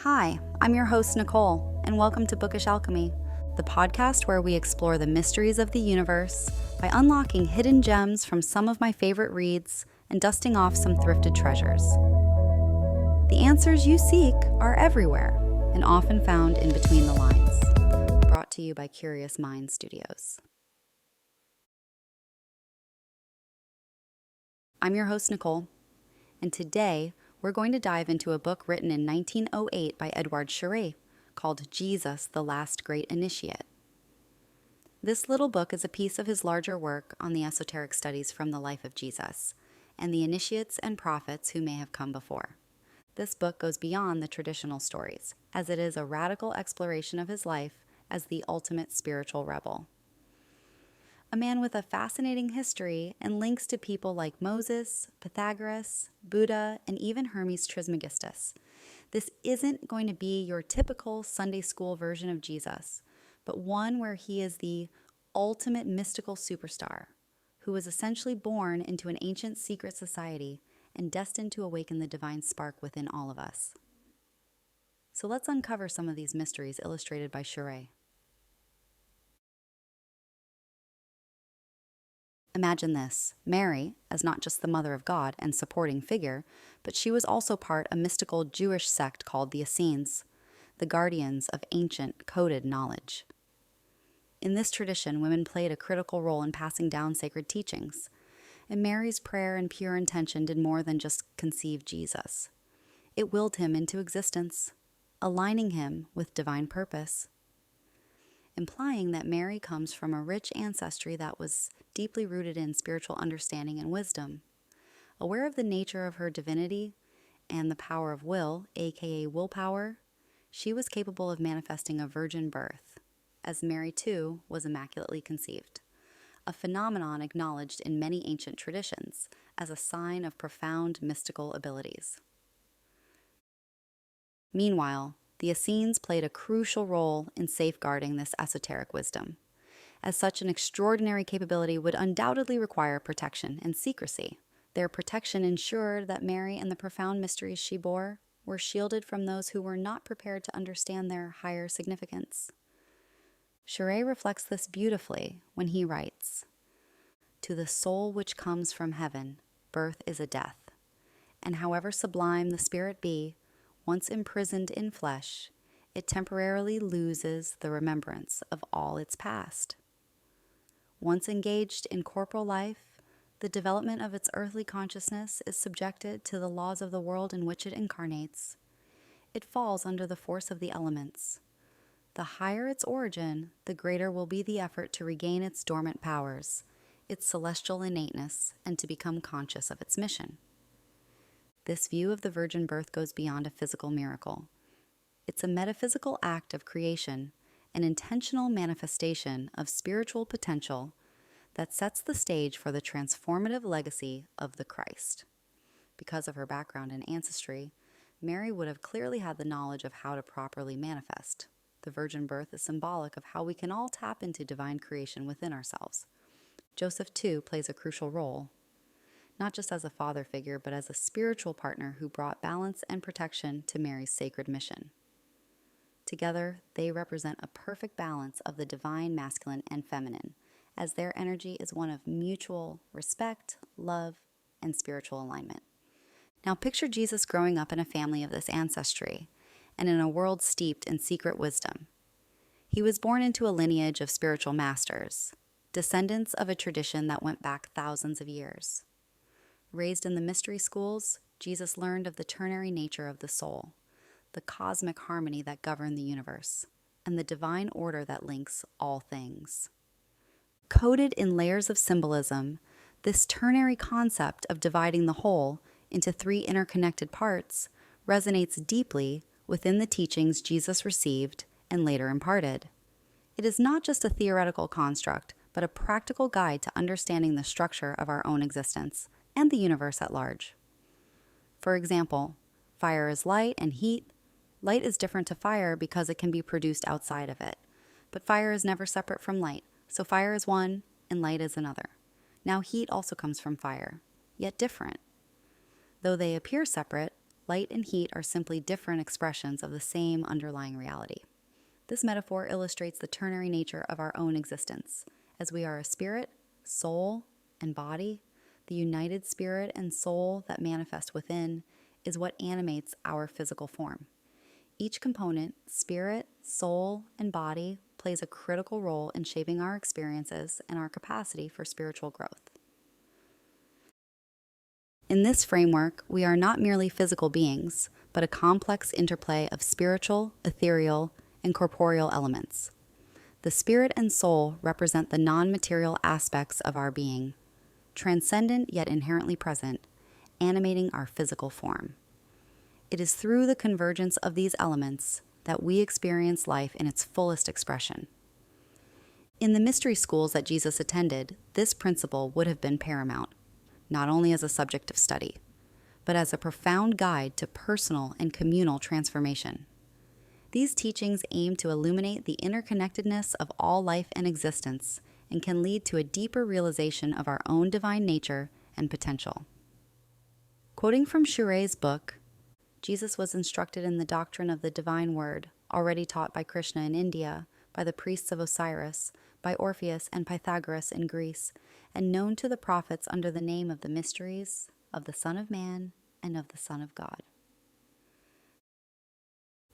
Hi, I'm your host, Nicole, and welcome to Bookish Alchemy, the podcast where we explore the mysteries of the universe by unlocking hidden gems from some of my favorite reads and dusting off some thrifted treasures. The answers you seek are everywhere and often found in between the lines. Brought to you by Curious Mind Studios. I'm your host, Nicole, and today we're going to dive into a book written in 1908 by Édouard Schuré called Jesus, the Last Great Initiate. This little book is a piece of his larger work on the esoteric studies from the life of Jesus and the initiates and prophets who may have come before. This book goes beyond the traditional stories, as it is a radical exploration of his life as the ultimate spiritual rebel. A man with a fascinating history and links to people like Moses, Pythagoras, Buddha, and even Hermes Trismegistus. This isn't going to be your typical Sunday school version of Jesus, but one where he is the ultimate mystical superstar, who was essentially born into an ancient secret society and destined to awaken the divine spark within all of us. So let's uncover some of these mysteries illustrated by Schuré. Imagine this, Mary as not just the mother of God and supporting figure, but she was also part of a mystical Jewish sect called the Essenes, the guardians of ancient coded knowledge. In this tradition, women played a critical role in passing down sacred teachings, and Mary's prayer and pure intention did more than just conceive Jesus. It willed him into existence, aligning him with divine purpose, implying that Mary comes from a rich ancestry that was deeply rooted in spiritual understanding and wisdom. Aware of the nature of her divinity and the power of will, aka willpower, she was capable of manifesting a virgin birth, as Mary too was immaculately conceived, a phenomenon acknowledged in many ancient traditions as a sign of profound mystical abilities. Meanwhile, the Essenes played a crucial role in safeguarding this esoteric wisdom, as such an extraordinary capability would undoubtedly require protection and secrecy. Their protection ensured that Mary and the profound mysteries she bore were shielded from those who were not prepared to understand their higher significance. Schuré reflects this beautifully when he writes, "To the soul which comes from heaven, birth is a death, and however sublime the spirit be, once imprisoned in flesh, it temporarily loses the remembrance of all its past. Once engaged in corporal life, the development of its earthly consciousness is subjected to the laws of the world in which it incarnates. It falls under the force of the elements. The higher its origin, the greater will be the effort to regain its dormant powers, its celestial innateness, and to become conscious of its mission." This view of the virgin birth goes beyond a physical miracle. It's a metaphysical act of creation, an intentional manifestation of spiritual potential that sets the stage for the transformative legacy of the Christ. Because of her background and ancestry, Mary would have clearly had the knowledge of how to properly manifest. The virgin birth is symbolic of how we can all tap into divine creation within ourselves. Joseph, too, plays a crucial role, not just as a father figure, but as a spiritual partner who brought balance and protection to Mary's sacred mission. Together, they represent a perfect balance of the divine masculine and feminine, as their energy is one of mutual respect, love, and spiritual alignment. Now picture Jesus growing up in a family of this ancestry, and in a world steeped in secret wisdom. He was born into a lineage of spiritual masters, descendants of a tradition that went back thousands of years. Raised in the mystery schools, Jesus learned of the ternary nature of the soul, the cosmic harmony that governed the universe, and the divine order that links all things. Coded in layers of symbolism, this ternary concept of dividing the whole into three interconnected parts resonates deeply within the teachings Jesus received and later imparted. It is not just a theoretical construct, but a practical guide to understanding the structure of our own existence and the universe at large. For example, fire is light and heat. Light is different to fire because it can be produced outside of it. But fire is never separate from light, so fire is one and light is another. Now heat also comes from fire, yet different. Though they appear separate, Light and heat are simply different expressions of the same underlying reality. This metaphor illustrates the ternary nature of our own existence. As we are a spirit, soul, and body, the united spirit and soul that manifest within is what animates our physical form. Each component, spirit, soul, and body, plays a critical role in shaping our experiences and our capacity for spiritual growth. In this framework, we are not merely physical beings, but a complex interplay of spiritual, ethereal, and corporeal elements. The spirit and soul represent the non-material aspects of our being, transcendent yet inherently present, animating our physical form. It is through the convergence of these elements that we experience life in its fullest expression. In the mystery schools that Jesus attended, this principle would have been paramount, not only as a subject of study, but as a profound guide to personal and communal transformation. These teachings aim to illuminate the interconnectedness of all life and existence and can lead to a deeper realization of our own divine nature and potential. Quoting from Shuré's book, Jesus was instructed in the doctrine of the divine word, already taught by Krishna in India, by the priests of Osiris, by Orpheus and Pythagoras in Greece, and known to the prophets under the name of the mysteries of the Son of Man and of the Son of God.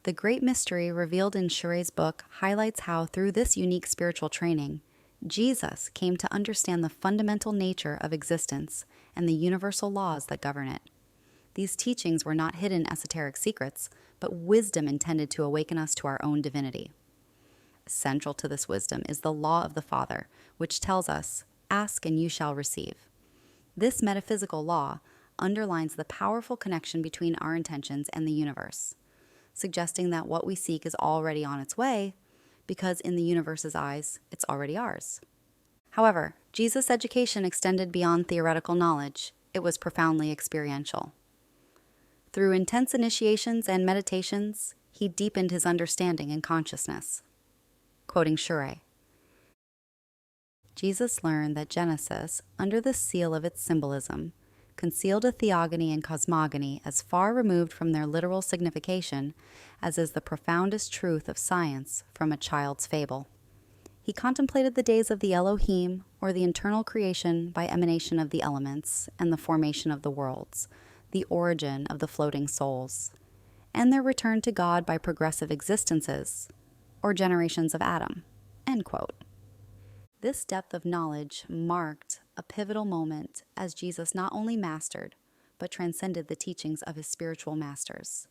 The great mystery revealed in Shuré's book highlights how, through this unique spiritual training, Jesus came to understand the fundamental nature of existence and the universal laws that govern it. These teachings were not hidden esoteric secrets, but wisdom intended to awaken us to our own divinity. Central to this wisdom is the law of the Father, which tells us, "Ask and you shall receive." This metaphysical law underlines the powerful connection between our intentions and the universe, suggesting that what we seek is already on its way, because in the universe's eyes, it's already ours. However, Jesus' education extended beyond theoretical knowledge. It was profoundly experiential. Through intense initiations and meditations, he deepened his understanding and consciousness. Quoting Schuré, Jesus learned that Genesis, under the seal of its symbolism, concealed a theogony and cosmogony as far removed from their literal signification as is the profoundest truth of science from a child's fable. He contemplated the days of the Elohim, or the internal creation by emanation of the elements and the formation of the worlds, the origin of the floating souls, and their return to God by progressive existences, or generations of Adam. End quote. This depth of knowledge marked a pivotal moment as Jesus not only mastered, but transcended the teachings of his spiritual masters.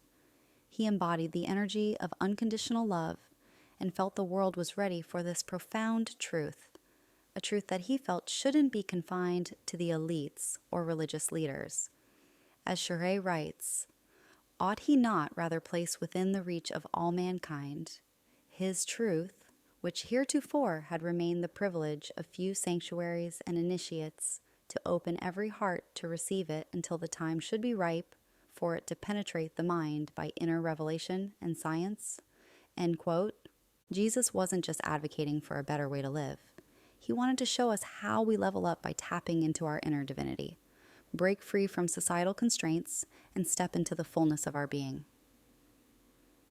He embodied the energy of unconditional love and felt the world was ready for this profound truth, a truth that he felt shouldn't be confined to the elites or religious leaders. As Schuré writes, ought he not rather place within the reach of all mankind his truth, which heretofore had remained the privilege of few sanctuaries and initiates, to open every heart to receive it until the time should be ripe for it to penetrate the mind by inner revelation and science? End quote. Jesus wasn't just advocating for a better way to live. He wanted to show us how we level up by tapping into our inner divinity, break free from societal constraints, and step into the fullness of our being.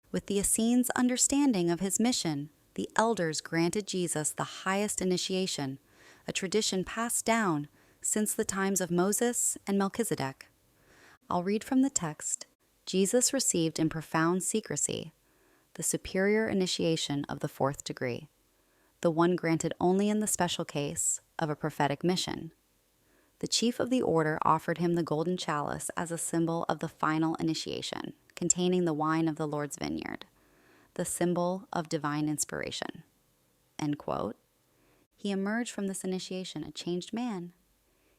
With the Essenes' understanding of his mission, the elders granted Jesus the highest initiation, a tradition passed down since the times of Moses and Melchizedek. I'll read from the text. Jesus received in profound secrecy the superior initiation of the 4th degree, the one granted only in the special case of a prophetic mission. The chief of the order offered him the golden chalice as a symbol of the final initiation, containing the wine of the Lord's vineyard, the symbol of divine inspiration. End quote. He emerged from this initiation a changed man.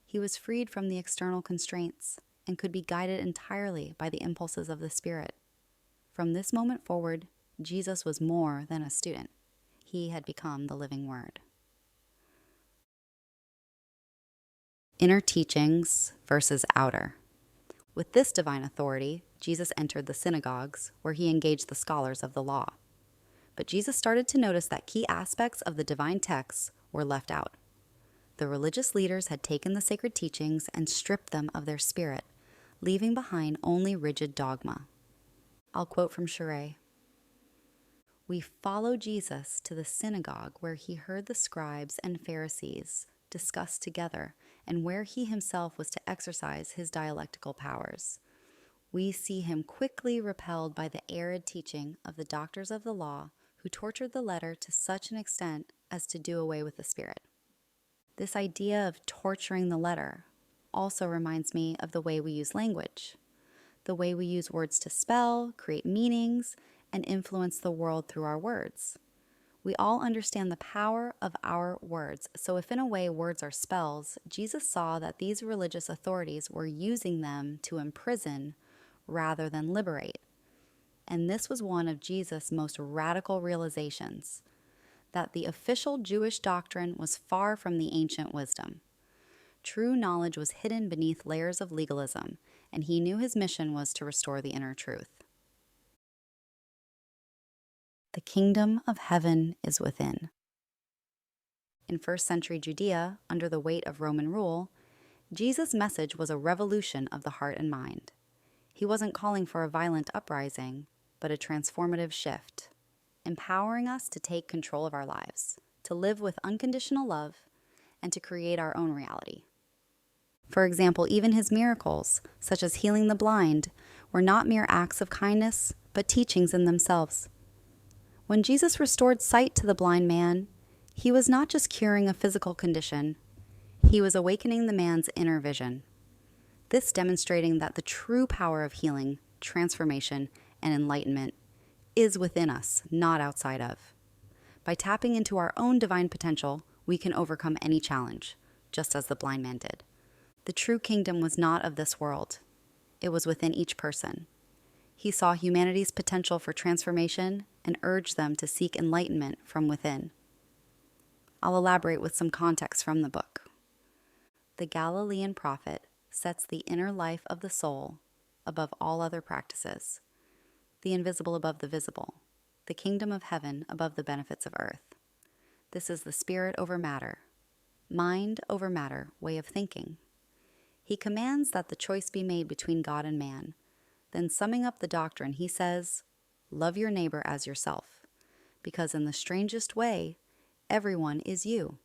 He was freed from the external constraints and could be guided entirely by the impulses of the Spirit. From this moment forward, Jesus was more than a student. He had become the living Word. Inner teachings versus outer. With this divine authority, Jesus entered the synagogues, where he engaged the scholars of the law. But Jesus started to notice that key aspects of the divine texts were left out. The religious leaders had taken the sacred teachings and stripped them of their spirit, leaving behind only rigid dogma. I'll quote from Schuré. "We follow Jesus to the synagogue where he heard the scribes and Pharisees discuss together and where he himself was to exercise his dialectical powers. We see him quickly repelled by the arid teaching of the doctors of the law who tortured the letter to such an extent as to do away with the spirit." This idea of torturing the letter also reminds me of the way we use language, the way we use words to spell, create meanings, and influence the world through our words. We all understand the power of our words, so if in a way words are spells, Jesus saw that these religious authorities were using them to imprison rather than liberate. And this was one of Jesus' most radical realizations, that the official Jewish doctrine was far from the ancient wisdom. True knowledge was hidden beneath layers of legalism, and he knew his mission was to restore the inner truth. The kingdom of heaven is within. In first-century Judea, under the weight of Roman rule, Jesus' message was a revolution of the heart and mind. He wasn't calling for a violent uprising, but a transformative shift, empowering us to take control of our lives, to live with unconditional love, and to create our own reality. For example, even his miracles, such as healing the blind, were not mere acts of kindness, but teachings in themselves. When Jesus restored sight to the blind man, he was not just curing a physical condition, he was awakening the man's inner vision. This demonstrating that the true power of healing, transformation, and enlightenment is within us, not outside of. By tapping into our own divine potential, we can overcome any challenge, just as the blind man did. The true kingdom was not of this world. It was within each person. He saw humanity's potential for transformation and urged them to seek enlightenment from within. I'll elaborate with some context from the book. The Galilean prophet sets the inner life of the soul above all other practices, the invisible above the visible, the kingdom of heaven above the benefits of earth. This is the spirit over matter, mind over matter way of thinking. He commands that the choice be made between God and man. Then summing up the doctrine, he says, "Love your neighbor as yourself, because in the strangest way, everyone is you."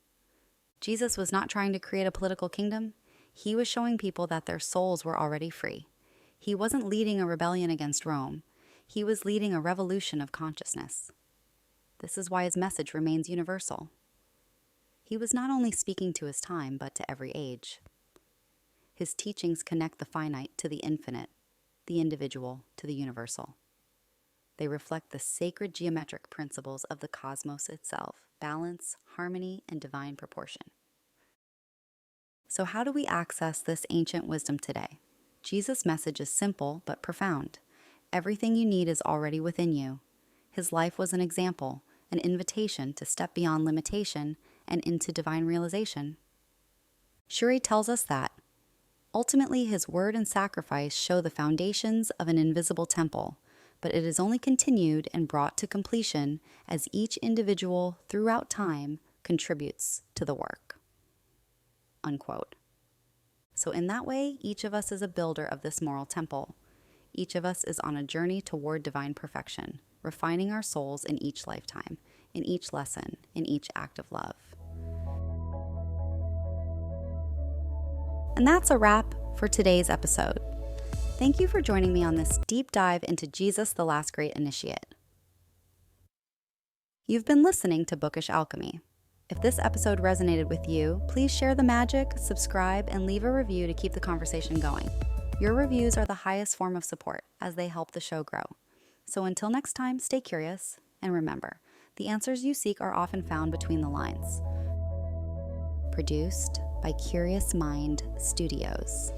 Jesus was not trying to create a political kingdom. He was showing people that their souls were already free. He wasn't leading a rebellion against Rome. He was leading a revolution of consciousness. This is why his message remains universal. He was not only speaking to his time, but to every age. His teachings connect the finite to the infinite, the individual to the universal. They reflect the sacred geometric principles of the cosmos itself: balance, harmony, and divine proportion. So how do we access this ancient wisdom today? Jesus' message is simple but profound. Everything you need is already within you. His life was an example, an invitation to step beyond limitation and into divine realization. Schuré tells us that ultimately his word and sacrifice show the foundations of an invisible temple, but it is only continued and brought to completion as each individual throughout time contributes to the work. Unquote. So in that way, each of us is a builder of this moral temple. Each of us is on a journey toward divine perfection, refining our souls in each lifetime, in each lesson, in each act of love. And that's a wrap for today's episode. Thank you for joining me on this deep dive into Jesus, the last great initiate. You've been listening to Bookish Alchemy. If this episode resonated with you, please share the magic, subscribe, and leave a review to keep the conversation going. Your reviews are the highest form of support as they help the show grow. So until next time, stay curious, and remember, the answers you seek are often found between the lines. Produced by Curious Mind Studios.